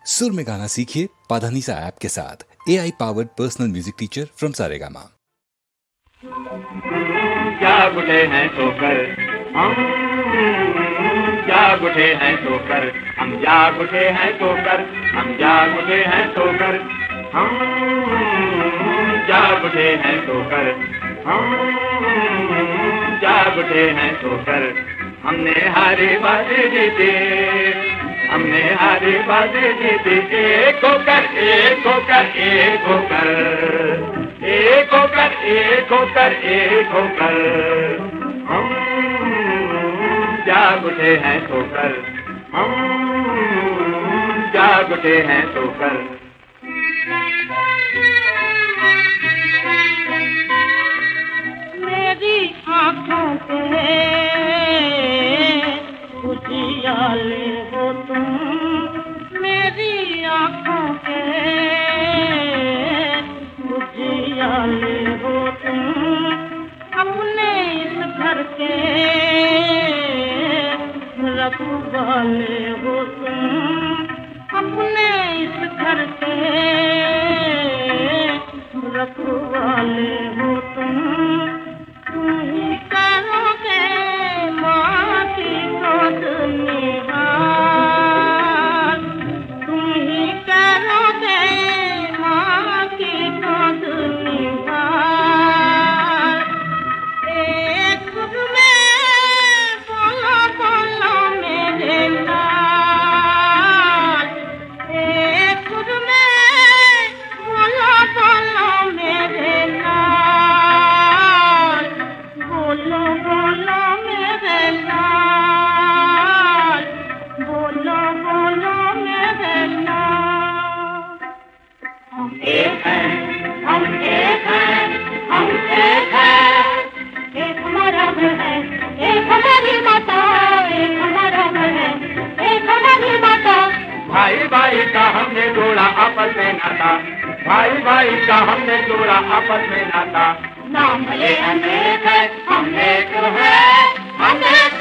सुर में गाना सीखिए पाधानीसा ऐप के साथ। AI powered personal music teacher from Saregama. जाग उठे हैं सोकर हम, जाग उठे हैं सोकर हम, जाग उठे हैं सोकर हम, जाग उठे हैं सोकर हम, जाग उठे हैं सोकर हम, जाग उठे हैं सोकर। हमने हारे बाजी जीते, हमने हारे बाजी जीते, एक होकर एक होकर एक होकर, एक होकर एक होकर एक होकर। हम जाग उठे हैं सोकर हम, जाग उठे हैं सोकर। मेरी आँखों के उजियाले हो तुम, मेरी आँखों के उजियाले हो तुम, अपने इस घर के रखवाले हो तुम, अपने इस घर के रखवाले हो तुम। तुम ही करोगे माँ की गोद निहाल, तुम ही करोगे माँ की गोद निहाल। एक सुर में बोलो बोलो मेरे लाल, एक सुर में बोलो बोलो मेरे लाल, बोलो बोलो मेरे लाल, बोलो बोलो मेरे लाल। हम एक हैं, हम एक हैं, हम एक हैं, एक हमारा घर है, एक हमारी माता, एक हमारा घर है, एक हमारी माता। भाई भाई का हमने जोड़ा आपस में नाता, भाई भाई का हमने जोड़ा आपस में नाता। नाम भले अनेक है, हम एक है, हम एक